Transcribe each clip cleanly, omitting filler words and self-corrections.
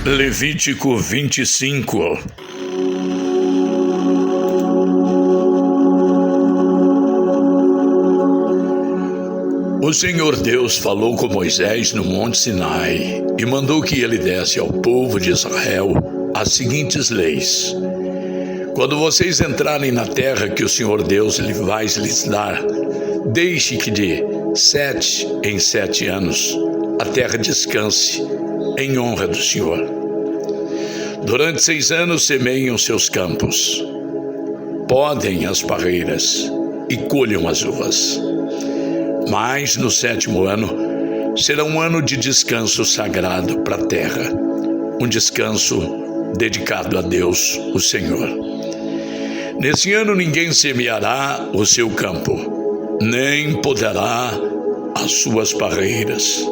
Levítico 25. O Senhor Deus falou com Moisés no Monte Sinai e mandou que ele desse ao povo de Israel as seguintes leis. Quando vocês entrarem na terra que o Senhor Deus vai lhes dar, deixe que de 7 em 7 anos a terra descanse em honra do Senhor. Durante 6 anos semeiem os seus campos, podem as parreiras e colham as uvas. Mas no 7º ano será um ano de descanso sagrado para a terra, um descanso dedicado a Deus, o Senhor. Nesse ano ninguém semeará o seu campo, nem podará as suas parreiras.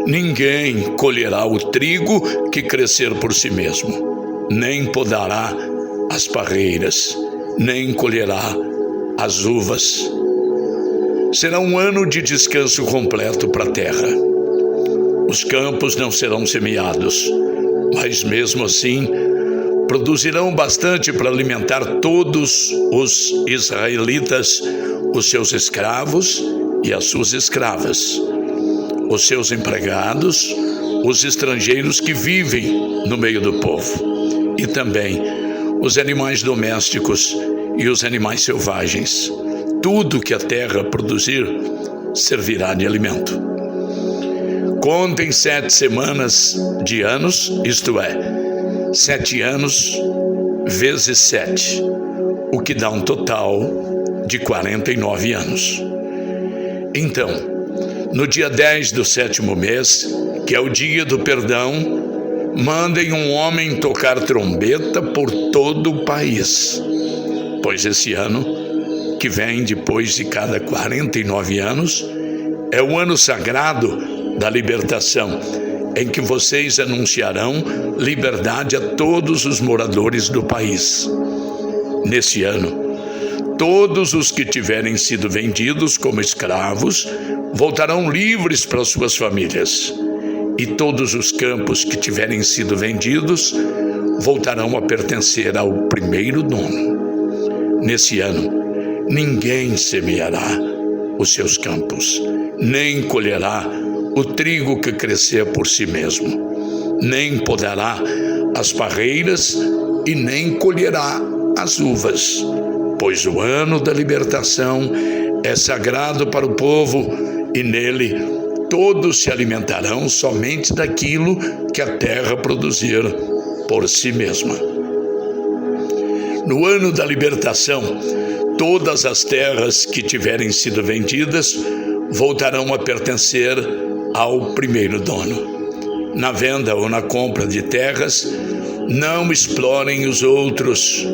Ninguém colherá o trigo que crescer por si mesmo, nem podará as parreiras, nem colherá as uvas. Será um ano de descanso completo para a terra. Os campos não serão semeados, mas mesmo assim produzirão bastante para alimentar todos os israelitas, os seus escravos e as suas escravas, os seus empregados, os estrangeiros que vivem no meio do povo, e também os animais domésticos e os animais selvagens. Tudo que a terra produzir servirá de alimento. Contem 7 semanas de anos, isto é, 7 anos vezes 7, o que dá um total de 49 anos. Então, no dia 10 do 7º mês, que é o dia do perdão, mandem um homem tocar trombeta por todo o país, pois esse ano, que vem depois de cada 49 anos, é o ano sagrado da libertação, em que vocês anunciarão liberdade a todos os moradores do país. Nesse ano, todos os que tiverem sido vendidos como escravos voltarão livres para suas famílias, e todos os campos que tiverem sido vendidos voltarão a pertencer ao primeiro dono. Nesse ano, ninguém semeará os seus campos, nem colherá o trigo que crescer por si mesmo, nem podará as parreiras e nem colherá as uvas, pois o ano da libertação é sagrado para o povo e nele todos se alimentarão somente daquilo que a terra produzir por si mesma. No ano da libertação, todas as terras que tiverem sido vendidas voltarão a pertencer ao primeiro dono. Na venda ou na compra de terras, não explorem os outros.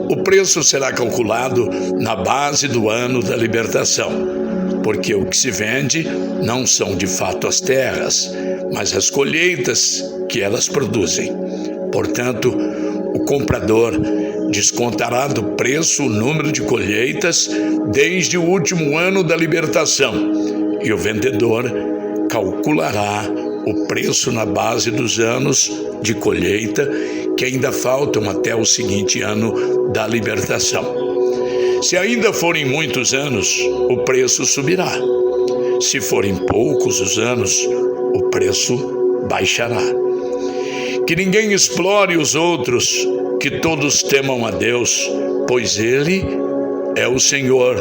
O preço será calculado na base do ano da libertação, porque o que se vende não são de fato as terras, mas as colheitas que elas produzem. Portanto, o comprador descontará do preço o número de colheitas desde o último ano da libertação, e o vendedor calculará o preço na base dos anos de colheita que ainda faltam até o seguinte ano da libertação. Se ainda forem muitos anos, o preço subirá. Se forem poucos os anos, o preço baixará. Que ninguém explore os outros, que todos temam a Deus, pois Ele é o Senhor,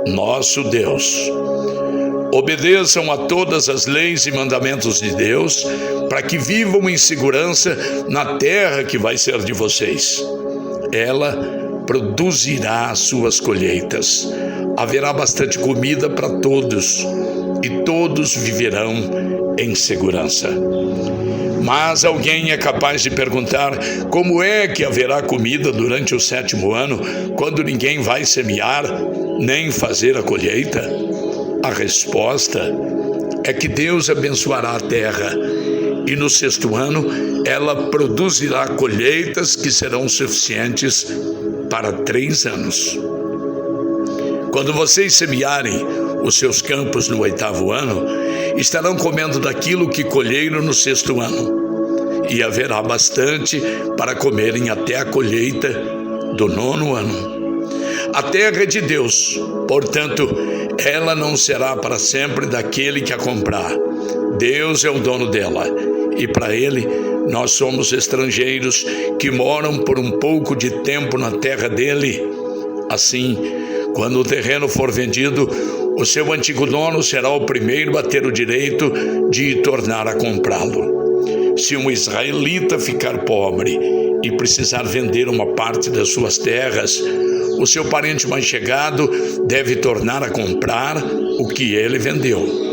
nosso Deus. Obedeçam a todas as leis e mandamentos de Deus, para que vivam em segurança na terra que vai ser de vocês. Ela produzirá as suas colheitas. Haverá bastante comida para todos, e todos viverão em segurança. Mas alguém é capaz de perguntar: como é que haverá comida durante o 7º ano, quando ninguém vai semear, nem fazer a colheita? A resposta é que Deus abençoará a terra, e no 6º ano ela produzirá colheitas que serão suficientes para 3 anos. Quando vocês semearem os seus campos no 8º ano, estarão comendo daquilo que colheram no 6º ano. e haverá bastante para comerem até a colheita do 9º ano. A terra é de Deus, portanto, ela não será para sempre daquele que a comprar. Deus é o dono dela, e para ele nós somos estrangeiros que moram por um pouco de tempo na terra dele. Assim, quando o terreno for vendido, o seu antigo dono será o primeiro a ter o direito de tornar a comprá-lo. Se um israelita ficar pobre e precisar vender uma parte das suas terras, o seu parente mais chegado deve tornar a comprar o que ele vendeu.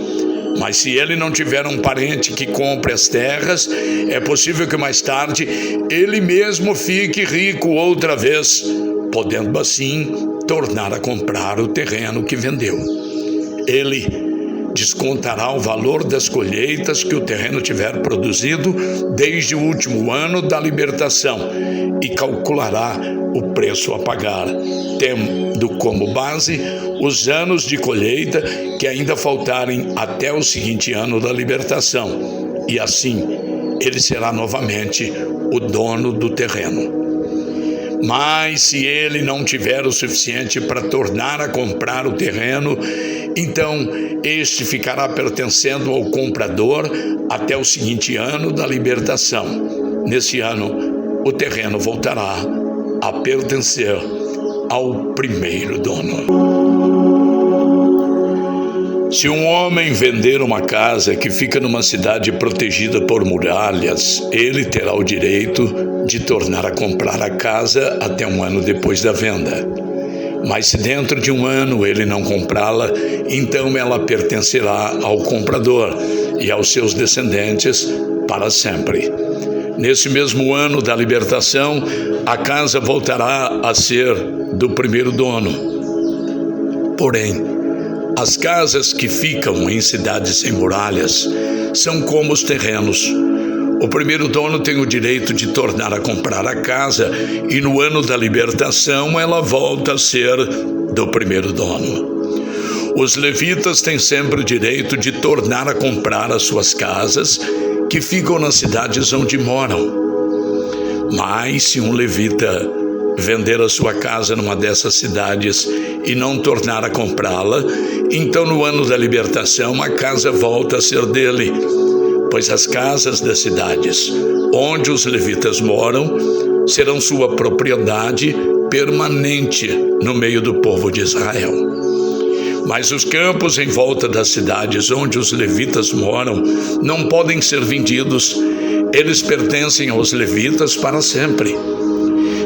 Mas se ele não tiver um parente que compre as terras, é possível que mais tarde ele mesmo fique rico outra vez, podendo assim tornar a comprar o terreno que vendeu. Ele descontará o valor das colheitas que o terreno tiver produzido desde o último ano da libertação e calculará o preço a pagar, tendo como base os anos de colheita que ainda faltarem até o seguinte ano da libertação, e assim ele será novamente o dono do terreno. Mas se ele não tiver o suficiente para tornar a comprar o terreno, então este ficará pertencendo ao comprador até o seguinte ano da libertação. Nesse ano, o terreno voltará a pertencer ao primeiro dono. Se um homem vender uma casa que fica numa cidade protegida por muralhas, ele terá o direito de tornar a comprar a casa até um ano depois da venda. Mas se dentro de um ano ele não comprá-la, então ela pertencerá ao comprador e aos seus descendentes para sempre. Nesse mesmo ano da libertação, a casa voltará a ser do primeiro dono. Porém, as casas que ficam em cidades sem muralhas são como os terrenos. O primeiro dono tem o direito de tornar a comprar a casa e no ano da libertação ela volta a ser do primeiro dono. Os levitas têm sempre o direito de tornar a comprar as suas casas que ficam nas cidades onde moram. Mas se um levita vender a sua casa numa dessas cidades e não tornar a comprá-la, então no ano da libertação a casa volta a ser dele, pois as casas das cidades onde os levitas moram serão sua propriedade permanente no meio do povo de Israel. Mas os campos em volta das cidades onde os levitas moram não podem ser vendidos, eles pertencem aos levitas para sempre.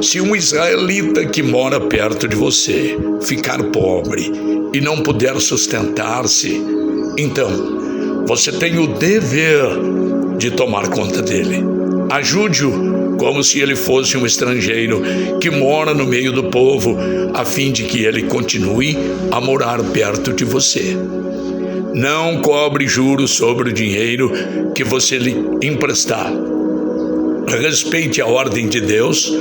Se um israelita que mora perto de você ficar pobre e não puder sustentar-se, então você tem o dever de tomar conta dele. Ajude-o como se ele fosse um estrangeiro que mora no meio do povo, a fim de que ele continue a morar perto de você. Não cobre juros sobre o dinheiro que você lhe emprestar. Respeite a ordem de Deus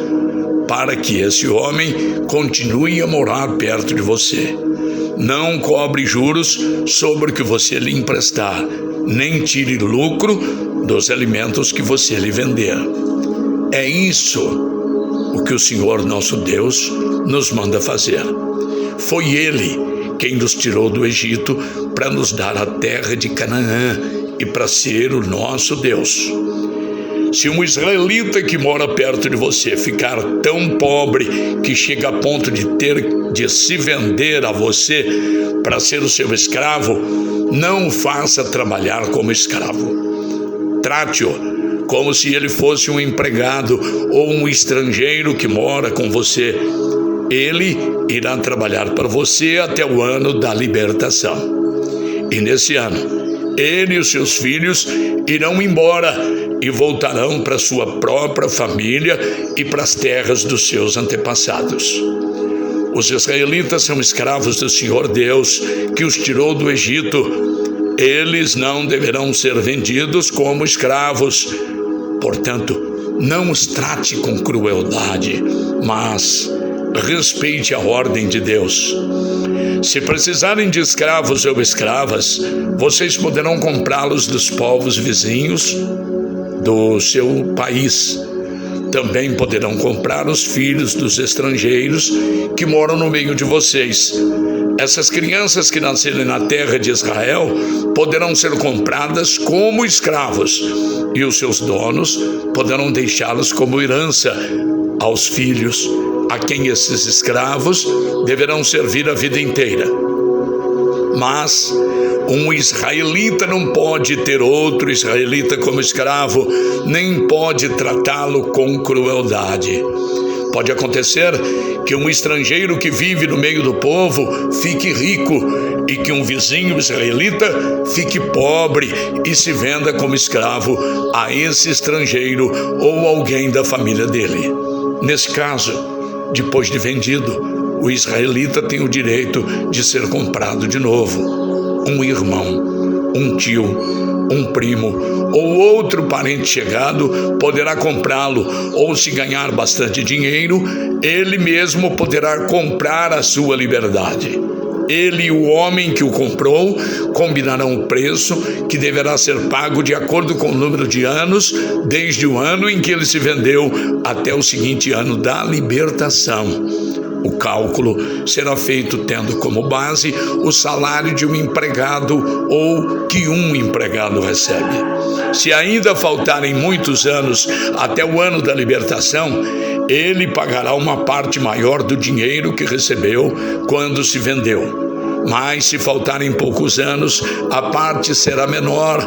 para que esse homem continue a morar perto de você. Não cobre juros sobre o que você lhe emprestar, nem tire lucro dos alimentos que você lhe vender. É isso o que o Senhor nosso Deus nos manda fazer. Foi Ele quem nos tirou do Egito para nos dar a terra de Canaã e para ser o nosso Deus. Se um israelita que mora perto de você ficar tão pobre que chega a ponto de ter de se vender a você para ser o seu escravo, não o faça trabalhar como escravo. Trate-o como se ele fosse um empregado ou um estrangeiro que mora com você. Ele irá trabalhar para você até o ano da libertação. E nesse ano, ele e os seus filhos irão embora e voltarão para sua própria família e para as terras dos seus antepassados. Os israelitas são escravos do Senhor Deus, que os tirou do Egito. Eles não deverão ser vendidos como escravos. Portanto, não os trate com crueldade, mas respeite a ordem de Deus. Se precisarem de escravos ou escravas, vocês poderão comprá-los dos povos vizinhos do seu país. Também poderão comprar os filhos dos estrangeiros que moram no meio de vocês. Essas crianças que nascerem na terra de Israel poderão ser compradas como escravos, e os seus donos poderão deixá-los como herança aos filhos, a quem esses escravos deverão servir a vida inteira. Mas um israelita não pode ter outro israelita como escravo, nem pode tratá-lo com crueldade. Pode acontecer que um estrangeiro que vive no meio do povo fique rico e que um vizinho israelita fique pobre e se venda como escravo a esse estrangeiro ou alguém da família dele. Nesse caso, depois de vendido, o israelita tem o direito de ser comprado de novo. Um irmão, um tio, um primo ou outro parente chegado poderá comprá-lo, ou se ganhar bastante dinheiro, ele mesmo poderá comprar a sua liberdade. Ele e o homem que o comprou combinarão o preço que deverá ser pago de acordo com o número de anos, desde o ano em que ele se vendeu até o seguinte ano da libertação. O cálculo será feito tendo como base o salário de um empregado ou que um empregado recebe. Se ainda faltarem muitos anos até o ano da libertação, ele pagará uma parte maior do dinheiro que recebeu quando se vendeu. Mas se faltarem poucos anos, a parte será menor.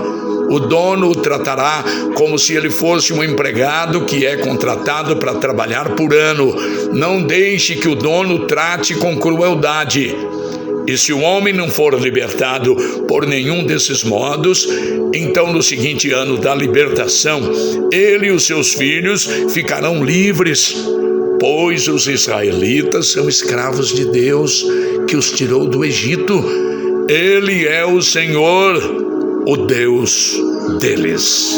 O dono o tratará como se ele fosse um empregado que é contratado para trabalhar por ano. Não deixe que o dono trate com crueldade. E se o homem não for libertado por nenhum desses modos, então no seguinte ano da libertação, ele e os seus filhos ficarão livres, pois os israelitas são escravos de Deus, que os tirou do Egito. Ele é o Senhor, o Deus deles.